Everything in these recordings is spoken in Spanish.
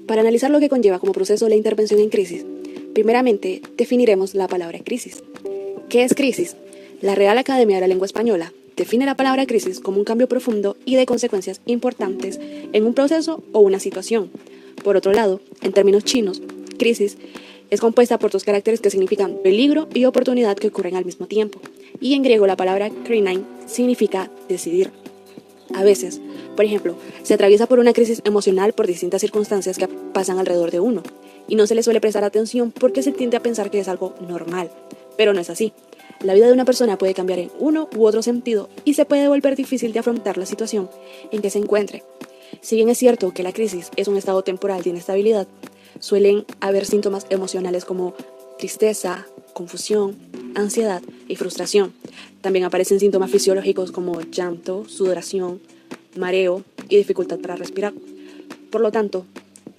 Para analizar lo que conlleva como proceso la intervención en crisis, primeramente definiremos la palabra crisis. ¿Qué es crisis? La Real Academia de la Lengua Española define la palabra crisis como un cambio profundo y de consecuencias importantes en un proceso o una situación. Por otro lado, en términos chinos, crisis es compuesta por dos caracteres que significan peligro y oportunidad que ocurren al mismo tiempo. Y en griego la palabra krinein significa decidir. A veces, por ejemplo, se atraviesa por una crisis emocional por distintas circunstancias que pasan alrededor de uno, y no se le suele prestar atención porque se tiende a pensar que es algo normal, pero no es así. La vida de una persona puede cambiar en uno u otro sentido y se puede volver difícil de afrontar la situación en que se encuentre. Si bien es cierto que la crisis es un estado temporal de inestabilidad, suelen haber síntomas emocionales como tristeza, confusión, ansiedad y frustración. También aparecen síntomas fisiológicos como llanto, sudoración, mareo y dificultad para respirar. Por lo tanto,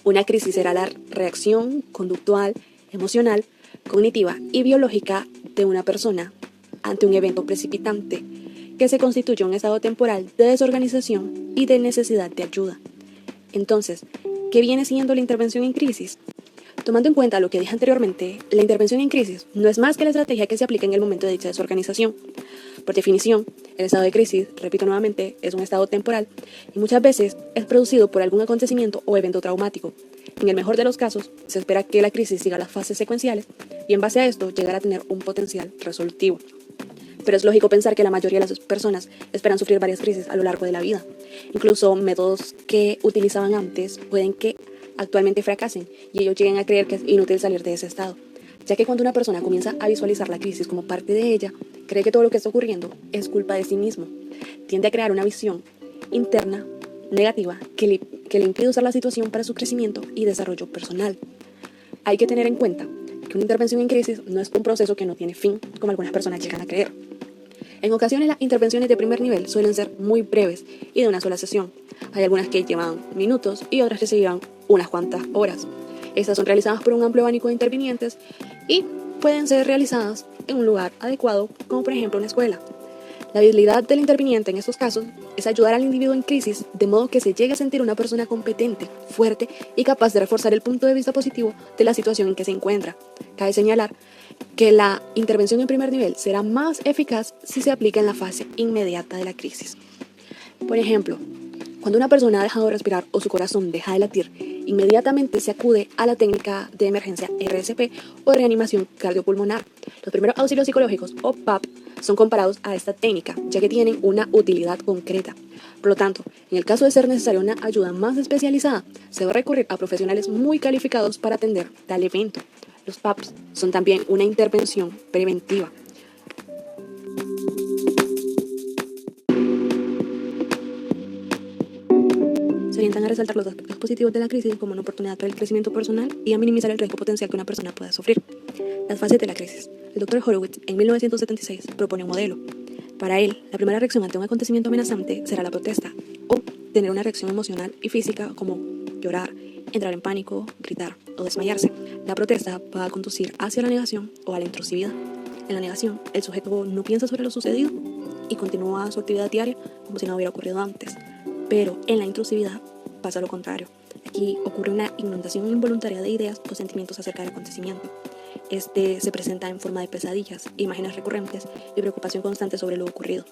una crisis será la reacción conductual, emocional, cognitiva y biológica de una persona ante un evento precipitante que se constituye un estado temporal de desorganización y de necesidad de ayuda. Entonces, ¿qué viene siendo la intervención en crisis? Tomando en cuenta lo que dije anteriormente, la intervención en crisis no es más que la estrategia que se aplica en el momento de dicha desorganización. Por definición, el estado de crisis, repito nuevamente, es un estado temporal y muchas veces es producido por algún acontecimiento o evento traumático. En el mejor de los casos, se espera que la crisis siga las fases secuenciales y en base a esto llegar a tener un potencial resolutivo. Pero es lógico pensar que la mayoría de las personas esperan sufrir varias crisis a lo largo de la vida. Incluso métodos que utilizaban antes pueden que actualmente fracasen y ellos lleguen a creer que es inútil salir de ese estado, ya que cuando una persona comienza a visualizar la crisis como parte de ella, cree que todo lo que está ocurriendo es culpa de sí mismo. Tiende a crear una visión interna negativa que le impide usar la situación para su crecimiento y desarrollo personal. Hay que tener en cuenta que una intervención en crisis no es un proceso que no tiene fin, como algunas personas llegan a creer. En ocasiones las intervenciones de primer nivel suelen ser muy breves y de una sola sesión. Hay algunas que llevan minutos y otras que se llevan unas cuantas horas. Estas son realizadas por un amplio abanico de intervinientes y pueden ser realizadas en un lugar adecuado, como por ejemplo una escuela. La habilidad del interviniente en estos casos es ayudar al individuo en crisis de modo que se llegue a sentir una persona competente, fuerte y capaz de reforzar el punto de vista positivo de la situación en que se encuentra. Cabe señalar que la intervención en primer nivel será más eficaz si se aplica en la fase inmediata de la crisis. Por ejemplo, cuando una persona ha dejado de respirar o su corazón deja de latir, inmediatamente se acude a la técnica de emergencia RSP o reanimación cardiopulmonar. Los primeros auxilios psicológicos o PAP son comparados a esta técnica, ya que tienen una utilidad concreta. Por lo tanto, en el caso de ser necesaria una ayuda más especializada, se va a recurrir a profesionales muy calificados para atender tal evento. Los PAPs son también una intervención preventiva. Se orientan a resaltar los aspectos positivos de la crisis como una oportunidad para el crecimiento personal y a minimizar el riesgo potencial que una persona pueda sufrir. Las fases de la crisis. El Dr. Horowitz, en 1976, propone un modelo. Para él, la primera reacción ante un acontecimiento amenazante será la protesta, o tener una reacción emocional y física como llorar, entrar en pánico, gritar o desmayarse. La protesta va a conducir hacia la negación o a la intrusividad. En la negación, el sujeto no piensa sobre lo sucedido y continúa su actividad diaria como si no hubiera ocurrido antes. Pero en la intrusividad pasa lo contrario. Aquí ocurre una inundación involuntaria de ideas o sentimientos acerca del acontecimiento. Este se presenta en forma de pesadillas, imágenes recurrentes y preocupación constante sobre lo ocurrido.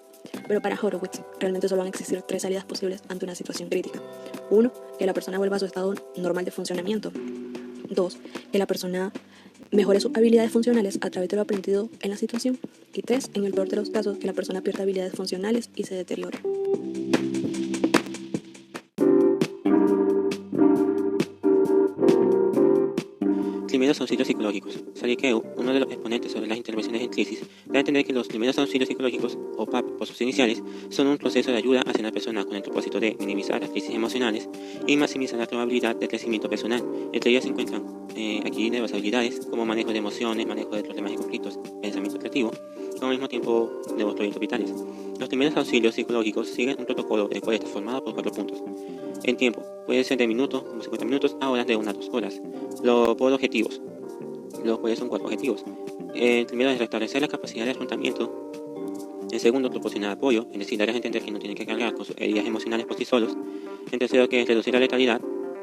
Pero para Horowitz, realmente solo van a existir 3 salidas posibles ante una situación crítica. 1. Que la persona vuelva a su estado normal de funcionamiento. 2. Que la persona mejore sus habilidades funcionales a través de lo aprendido en la situación. Y 3. En el peor de los casos, que la persona pierda habilidades funcionales y se deteriore. Primeros auxilios psicológicos. Saliqueo, uno de los exponentes sobre las intervenciones en crisis, da a entender que los primeros auxilios psicológicos, o PAP por sus iniciales, son un proceso de ayuda hacia la persona con el propósito de minimizar las crisis emocionales y maximizar la probabilidad de crecimiento personal. Entre ellas se encuentran aquí diversas habilidades como manejo de emociones, manejo de problemas y conflictos, pensamiento creativo, y al mismo tiempo nuevos proyectos vitales. Los primeros auxilios psicológicos siguen un protocolo el cual está formado por 4 puntos. En tiempo, puede ser de minutos, como 50 minutos, a horas de 1 a 2 horas. Por objetivos, los cuales son 4 objetivos. El primero es restablecer la capacidad de afrontamiento. El segundo, proporcionar apoyo, es decir, darles a entender que no tienen que cargar con sus heridas emocionales por sí solos. El tercero, que es reducir la letalidad.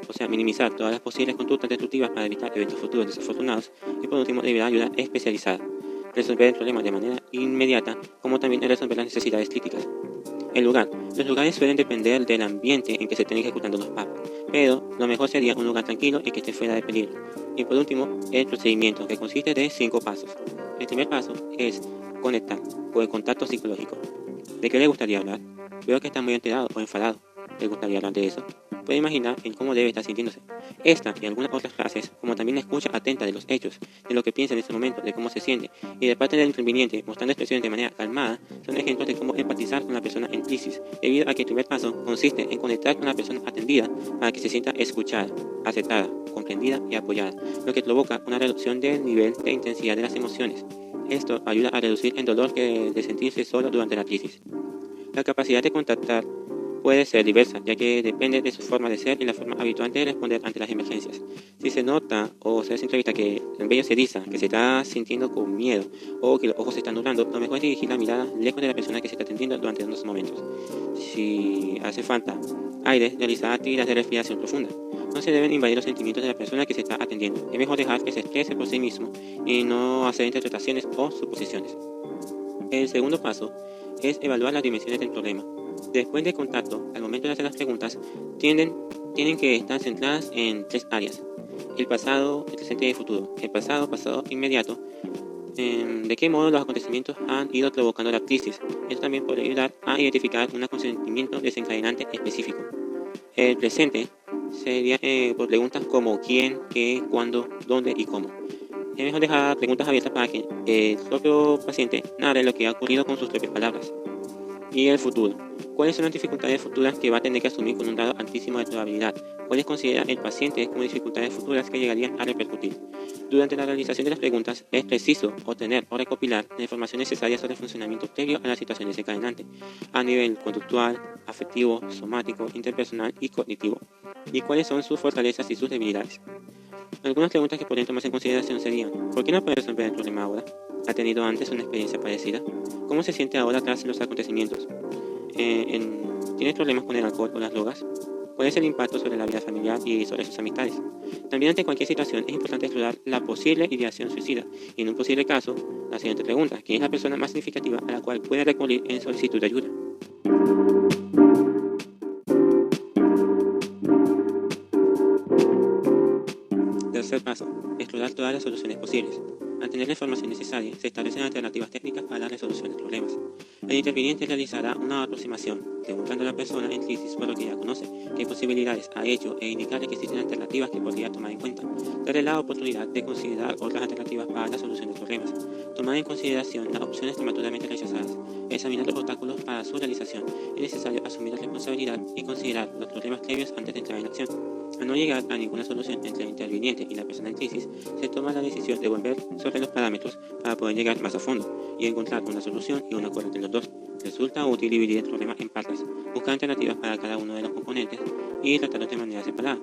o sea, minimizar todas las posibles conductas destructivas para evitar eventos futuros desafortunados. Y por último, deberá ayuda especializada, resolver el problema de manera inmediata, como también resolver las necesidades críticas. El lugar. Los lugares suelen depender del ambiente en que se estén ejecutando los PAP, pero lo mejor sería un lugar tranquilo y que esté fuera de peligro. Y por último, el procedimiento, que consiste de 5 pasos. El primer paso es conectar, o el contacto psicológico. ¿De qué le gustaría hablar? Veo que está muy enterado o enfadado. ¿Le gustaría hablar de eso? Puede imaginar en cómo debe estar sintiéndose. Esta y algunas otras frases, como también la escucha atenta de los hechos, de lo que piensa en ese momento, de cómo se siente, y de parte del interviniente mostrando expresiones de manera calmada, son ejemplos de cómo empatizar con la persona en crisis, debido a que el primer paso consiste en conectar con la persona atendida para que se sienta escuchada, aceptada, comprendida y apoyada, lo que provoca una reducción del nivel de intensidad de las emociones. Esto ayuda a reducir el dolor de sentirse solo durante la crisis. La capacidad de contactar puede ser diversa, ya que depende de su forma de ser y la forma habitual de responder ante las emergencias. Si se nota o se hace entrevista que el vello se eriza, que se está sintiendo con miedo o que los ojos se están nublando, lo mejor es dirigir la mirada lejos de la persona que se está atendiendo durante unos momentos. Si hace falta aire, realizar actividades de respiración profunda. No se deben invadir los sentimientos de la persona que se está atendiendo. Es mejor dejar que se exprese por sí mismo y no hacer interpretaciones o suposiciones. El segundo paso es evaluar las dimensiones del problema. Después del contacto, al momento de hacer las preguntas, tienen que estar centradas en 3 áreas: el pasado, el presente y el futuro. El pasado inmediato, de qué modo los acontecimientos han ido provocando la crisis. Esto también puede ayudar a identificar un acontecimiento desencadenante específico. El presente sería por preguntas como quién, qué, cuándo, dónde y cómo. Es mejor dejar preguntas abiertas para que el propio paciente narre lo que ha ocurrido con sus propias palabras. Y el futuro. ¿Cuáles son las dificultades futuras que va a tener que asumir con un grado altísimo de probabilidad? ¿Cuáles considera el paciente como dificultades futuras que llegarían a repercutir? Durante la realización de las preguntas, es preciso obtener o recopilar la información necesaria sobre el funcionamiento previo a la situación desencadenante, a nivel conductual, afectivo, somático, interpersonal y cognitivo. ¿Y cuáles son sus fortalezas y sus debilidades? Algunas preguntas que podrían tomarse en consideración serían: ¿por qué no puede resolver el problema ahora? ¿Ha tenido antes una experiencia parecida? ¿Cómo se siente ahora tras los acontecimientos? ¿Tienes problemas con el alcohol o las drogas? ¿Cuál es el impacto sobre la vida familiar y sobre sus amistades? También ante cualquier situación es importante explorar la posible ideación suicida y en un posible caso, la siguiente pregunta: ¿quién es la persona más significativa a la cual puede recurrir en solicitud de ayuda? Tercer paso: explorar todas las soluciones posibles. Al tener la información necesaria, se establecen alternativas técnicas para la resolución de problemas. El interviniente realizará una aproximación, preguntando a la persona en crisis por lo que ya conoce, qué posibilidades ha hecho e indicarle que existen alternativas que podría tomar en cuenta. Darle la oportunidad de considerar otras alternativas para la solución de problemas. Tomar en consideración las opciones prematuramente rechazadas. Examinar los obstáculos para su realización. Es necesario asumir la responsabilidad y considerar los problemas previos antes de entrar en acción. Al no llegar a ninguna solución entre el interviniente y la persona en crisis, se toma la decisión de volver sobre los parámetros para poder llegar más a fondo y encontrar una solución y un acuerdo entre los dos. Resulta útil dividir el problema en partes, buscar alternativas para cada uno de los componentes y tratarlos de manera separada.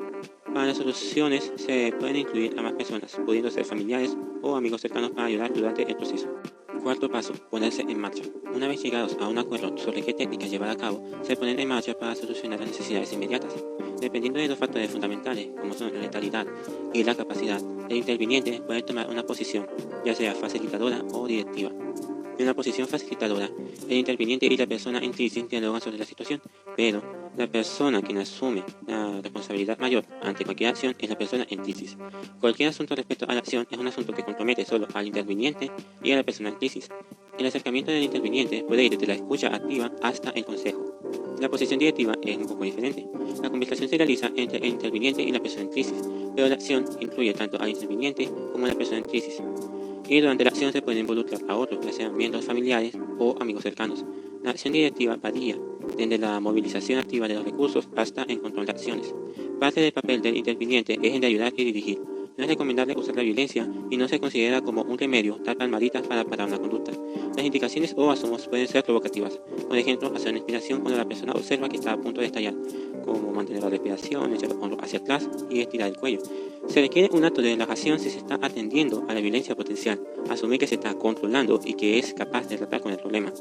Para las soluciones se pueden incluir a más personas, pudiendo ser familiares o amigos cercanos para ayudar durante el proceso. Cuarto paso: ponerse en marcha. Una vez llegados a un acuerdo sobre qué técnicas llevar a cabo, se ponen en marcha para solucionar las necesidades inmediatas. Dependiendo de los factores fundamentales, como son la letalidad y la capacidad, el interviniente puede tomar una posición, ya sea facilitadora o directiva. En la posición facilitadora, el interviniente y la persona en crisis dialogan sobre la situación, pero la persona quien asume la responsabilidad mayor ante cualquier acción es la persona en crisis. Cualquier asunto respecto a la acción es un asunto que compromete solo al interviniente y a la persona en crisis. El acercamiento del interviniente puede ir desde la escucha activa hasta el consejo. La posición directiva es un poco diferente. La conversación se realiza entre el interviniente y la persona en crisis, pero la acción incluye tanto al interviniente como a la persona en crisis. Y durante la acción se pueden involucrar a otros, ya sean miembros familiares o amigos cercanos. La acción directiva varía desde la movilización activa de los recursos hasta el control de acciones. Parte del papel del interviniente es el de ayudar y dirigir. No es recomendable usar la violencia y no se considera como un remedio dar palmaditas para parar una conducta. Las indicaciones o asomos pueden ser provocativas. Por ejemplo, hacer una inspiración cuando la persona observa que está a punto de estallar, como mantener la respiración, echar los hombros hacia atrás y estirar el cuello. Se requiere un acto de relajación si se está atendiendo a la violencia potencial, asumir que se está controlando y que es capaz de tratar con el problema.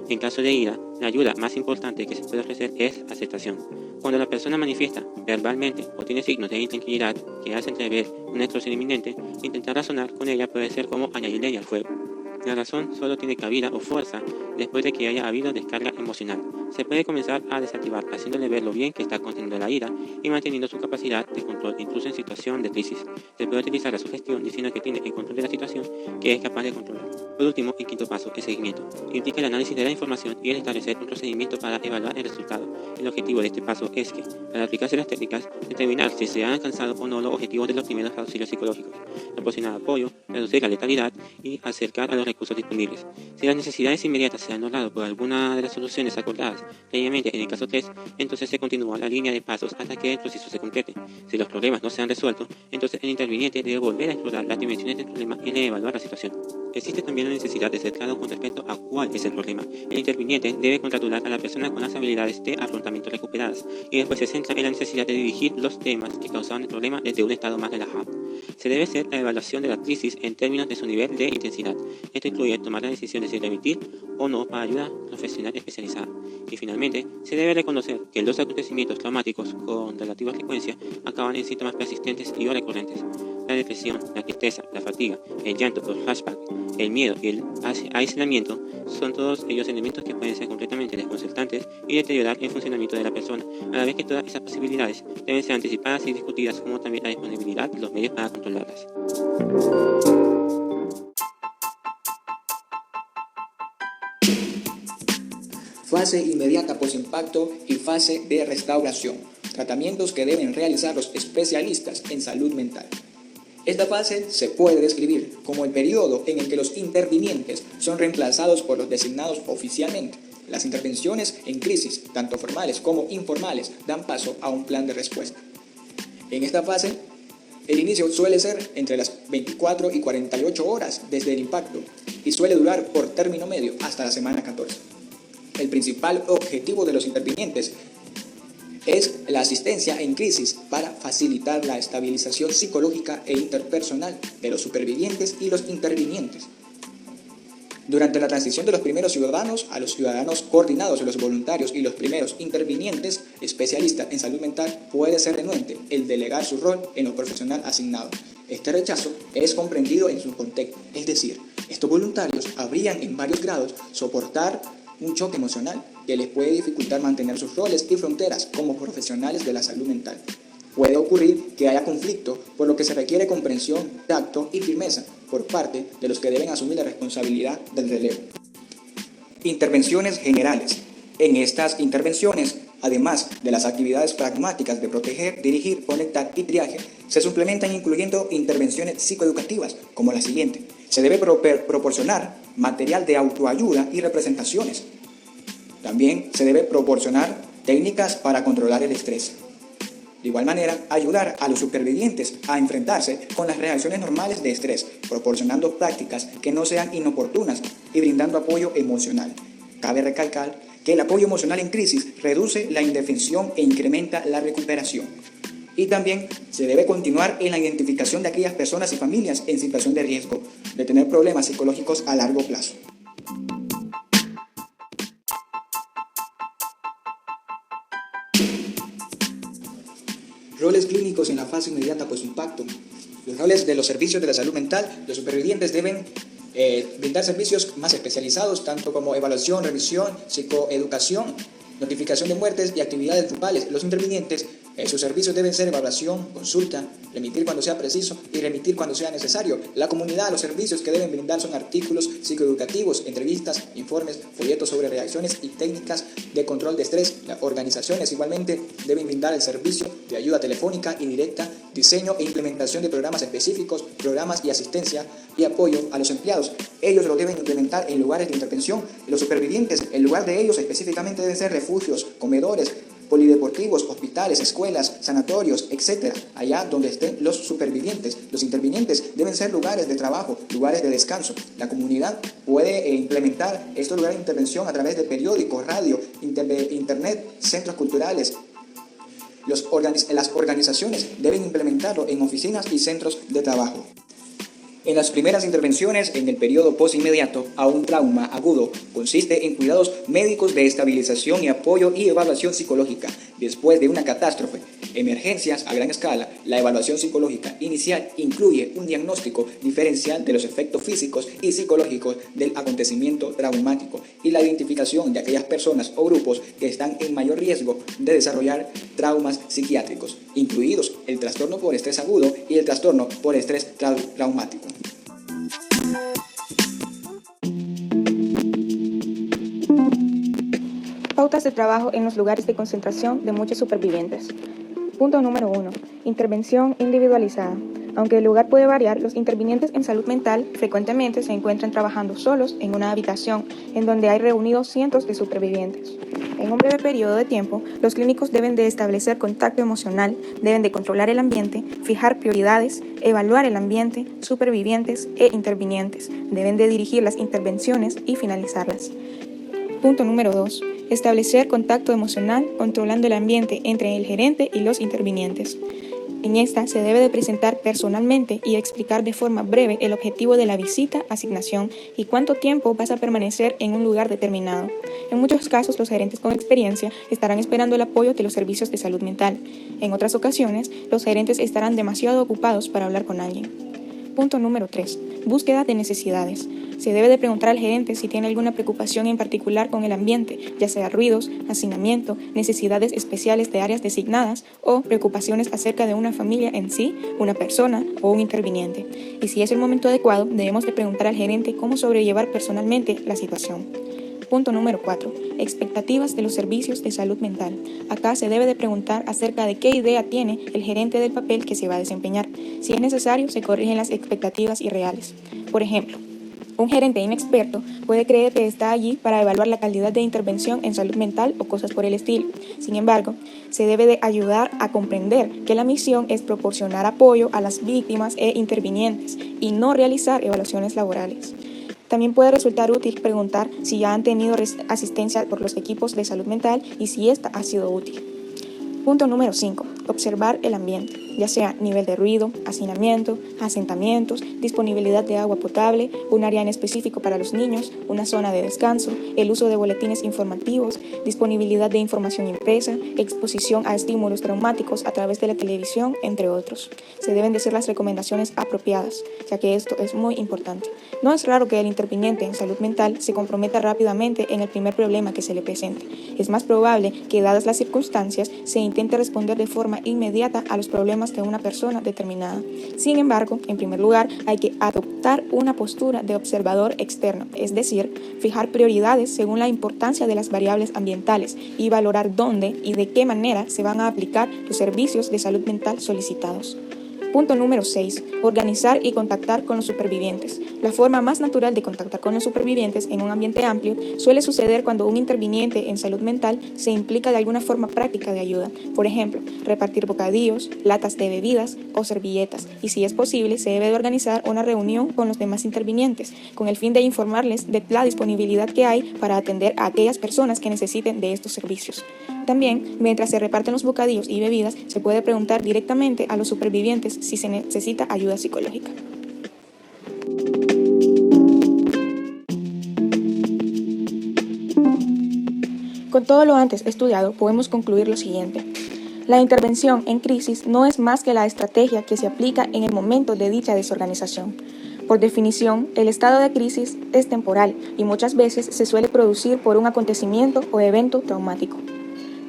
En caso de ira, la ayuda más importante que se puede ofrecer es aceptación. Cuando la persona manifiesta verbalmente o tiene signos de intranquilidad que hacen entrever una explosión inminente, intentar razonar con ella puede ser como añadirle leña al fuego. La razón solo tiene cabida o fuerza después de que haya habido descarga emocional. Se puede comenzar a desactivar haciéndole ver lo bien que está conteniendo la ira y manteniendo su capacidad de control incluso en situación de crisis. Se puede utilizar la sugestión diciendo que tiene el control de la situación que es capaz de controlar. Por último, el quinto paso, el seguimiento. Implica el análisis de la información y el establecer un procedimiento para evaluar el resultado. El objetivo de este paso es que, al aplicarse las técnicas, determinar si se han alcanzado o no los objetivos de los primeros auxilios psicológicos, proporcionar apoyo, reducir la letalidad y acercar a los recursos disponibles. Si las necesidades inmediatas se han logrado por alguna de las soluciones acordadas previamente en el caso 3, entonces se continúa la línea de pasos hasta que el proceso se complete. Si los problemas no se han resuelto, entonces el interviniente debe volver a explorar las dimensiones del problema y reevaluar la situación. Existe también la necesidad de ser claro con respecto a cuál es el problema. El interviniente debe congratular a la persona con las habilidades de afrontamiento recuperadas y después se centra en la necesidad de dirigir los temas que causaban el problema desde un estado más relajado. Se debe hacer la evaluación de la crisis en términos de su nivel de intensidad. Esto incluye tomar la decisión de si remitir o no para ayuda profesional especializada. Y finalmente, se debe reconocer que los acontecimientos traumáticos con relativa frecuencia acaban en síntomas persistentes y o recurrentes. La depresión, la tristeza, la fatiga, el llanto por flashback, el miedo y el aislamiento son todos ellos elementos que pueden ser completamente desconcertantes y deteriorar el funcionamiento de la persona, a la vez que todas esas posibilidades deben ser anticipadas y discutidas, como también la disponibilidad de los medios para controlarlas. Fase inmediata postimpacto y fase de restauración. Tratamientos que deben realizar los especialistas en salud mental. Esta fase se puede describir como el periodo en el que los intervinientes son reemplazados por los designados oficialmente. Las intervenciones en crisis, tanto formales como informales, dan paso a un plan de respuesta. En esta fase, el inicio suele ser entre las 24 y 48 horas desde el impacto y suele durar por término medio hasta la semana 14. El principal objetivo de los intervinientes es la asistencia en crisis para facilitar la estabilización psicológica e interpersonal de los supervivientes y los intervinientes. Durante la transición de los primeros ciudadanos a los ciudadanos coordinados, los voluntarios y los primeros intervinientes, especialistas en salud mental, puede ser renuente el delegar su rol en lo profesional asignado. Este rechazo es comprendido en su contexto, es decir, estos voluntarios habrían en varios grados soportar un choque emocional que les puede dificultar mantener sus roles y fronteras como profesionales de la salud mental. Puede ocurrir que haya conflicto, por lo que se requiere comprensión, tacto y firmeza por parte de los que deben asumir la responsabilidad del relevo. Intervenciones generales. En estas intervenciones, además de las actividades pragmáticas de proteger, dirigir, conectar y triaje, se suplementan incluyendo intervenciones psicoeducativas como la siguiente. Se debe proporcionar material de autoayuda y representaciones. También se debe proporcionar técnicas para controlar el estrés. De igual manera, ayudar a los supervivientes a enfrentarse con las reacciones normales de estrés, proporcionando prácticas que no sean inoportunas y brindando apoyo emocional. Cabe recalcar que el apoyo emocional en crisis reduce la indefensión e incrementa la recuperación. Y también se debe continuar en la identificación de aquellas personas y familias en situación de riesgo de tener problemas psicológicos a largo plazo. Roles clínicos en la fase inmediata postimpacto. Los roles de los servicios de la salud mental, los supervivientes deben brindar servicios más especializados, tanto como evaluación, revisión, psicoeducación, notificación de muertes y actividades grupales. Los intervinientes, sus servicios deben ser evaluación, consulta, remitir cuando sea preciso y remitir cuando sea necesario. La comunidad, los servicios que deben brindar son artículos psicoeducativos, entrevistas, informes, folletos sobre reacciones y técnicas de control de estrés. Las organizaciones igualmente deben brindar el servicio de ayuda telefónica y directa, diseño e implementación de programas específicos, programas y asistencia y apoyo a los empleados. Ellos lo deben implementar en lugares de intervención. Los supervivientes, el lugar de ellos específicamente deben ser refugios, comedores, polideportivos, hospitales, escuelas, sanatorios, etc., allá donde estén los supervivientes. Los intervinientes deben ser lugares de trabajo, lugares de descanso. La comunidad puede implementar estos lugares de intervención a través de periódicos, radio, internet, centros culturales. Las organizaciones deben implementarlo en oficinas y centros de trabajo. En las primeras intervenciones en el periodo posinmediato a un trauma agudo consiste en cuidados médicos de estabilización y apoyo y evaluación psicológica después de una catástrofe. Emergencias a gran escala. La evaluación psicológica inicial incluye un diagnóstico diferencial de los efectos físicos y psicológicos del acontecimiento traumático y la identificación de aquellas personas o grupos que están en mayor riesgo de desarrollar traumas psiquiátricos, incluidos el trastorno por estrés agudo y el trastorno por estrés traumático. Pautas de trabajo en los lugares de concentración de muchos supervivientes. Punto número 1. Intervención individualizada. Aunque el lugar puede variar, los intervinientes en salud mental frecuentemente se encuentran trabajando solos en una habitación en donde hay reunidos cientos de supervivientes. En un breve periodo de tiempo, los clínicos deben de establecer contacto emocional, deben de controlar el ambiente, fijar prioridades, evaluar el ambiente, supervivientes e intervinientes, deben de dirigir las intervenciones y finalizarlas. Punto número 2. Establecer contacto emocional controlando el ambiente entre el gerente y los intervinientes. En esta se debe de presentar personalmente y explicar de forma breve el objetivo de la visita, asignación y cuánto tiempo vas a permanecer en un lugar determinado. En muchos casos, los gerentes con experiencia estarán esperando el apoyo de los servicios de salud mental. En otras ocasiones, los gerentes estarán demasiado ocupados para hablar con alguien. Punto número 3. Búsqueda de necesidades. Se debe de preguntar al gerente si tiene alguna preocupación en particular con el ambiente, ya sea ruidos, hacinamiento, necesidades especiales de áreas designadas o preocupaciones acerca de una familia en sí, una persona o un interviniente. Y si es el momento adecuado, debemos de preguntar al gerente cómo sobrellevar personalmente la situación. Punto número 4. Expectativas de los servicios de salud mental. Acá se debe de preguntar acerca de qué idea tiene el gerente del papel que se va a desempeñar. Si es necesario, se corrigen las expectativas irreales. Por ejemplo, un gerente inexperto puede creer que está allí para evaluar la calidad de intervención en salud mental o cosas por el estilo. Sin embargo, se debe de ayudar a comprender que la misión es proporcionar apoyo a las víctimas e intervinientes y no realizar evaluaciones laborales. También puede resultar útil preguntar si ya han tenido asistencia por los equipos de salud mental y si esta ha sido útil. Punto número 5. Observar el ambiente, ya sea nivel de ruido, hacinamiento, asentamientos, disponibilidad de agua potable, un área en específico para los niños, una zona de descanso, el uso de boletines informativos, disponibilidad de información impresa, exposición a estímulos traumáticos a través de la televisión, entre otros. Se deben de hacer las recomendaciones apropiadas, ya que esto es muy importante. No es raro que el interviniente en salud mental se comprometa rápidamente en el primer problema que se le presente. Es más probable que, dadas las circunstancias, se intente responder de forma inmediata a los problemas de una persona determinada. Sin embargo, en primer lugar, hay que adoptar una postura de observador externo, es decir, fijar prioridades según la importancia de las variables ambientales y valorar dónde y de qué manera se van a aplicar los servicios de salud mental solicitados. Punto número 6. Organizar y contactar con los supervivientes. La forma más natural de contactar con los supervivientes en un ambiente amplio suele suceder cuando un interviniente en salud mental se implica de alguna forma práctica de ayuda. Por ejemplo, repartir bocadillos, latas de bebidas o servilletas. Y si es posible, se debe de organizar una reunión con los demás intervinientes con el fin de informarles de la disponibilidad que hay para atender a aquellas personas que necesiten de estos servicios. También, mientras se reparten los bocadillos y bebidas, se puede preguntar directamente a los supervivientes si se necesita ayuda psicológica. Con todo lo antes estudiado, podemos concluir lo siguiente. La intervención en crisis no es más que la estrategia que se aplica en el momento de dicha desorganización. Por definición, el estado de crisis es temporal y muchas veces se suele producir por un acontecimiento o evento traumático.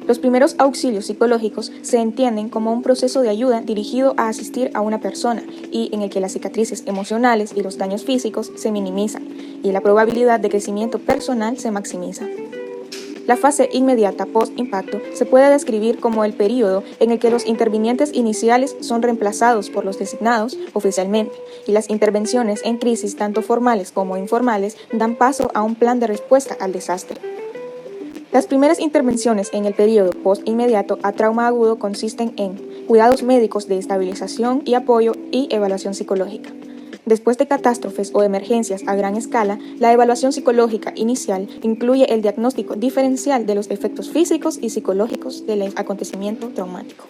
Los primeros auxilios psicológicos se entienden como un proceso de ayuda dirigido a asistir a una persona y en el que las cicatrices emocionales y los daños físicos se minimizan y la probabilidad de crecimiento personal se maximiza. La fase inmediata post-impacto se puede describir como el periodo en el que los intervinientes iniciales son reemplazados por los designados oficialmente y las intervenciones en crisis tanto formales como informales dan paso a un plan de respuesta al desastre. Las primeras intervenciones en el periodo post-inmediato a trauma agudo consisten en cuidados médicos de estabilización y apoyo y evaluación psicológica. Después de catástrofes o emergencias a gran escala, la evaluación psicológica inicial incluye el diagnóstico diferencial de los efectos físicos y psicológicos del acontecimiento traumático.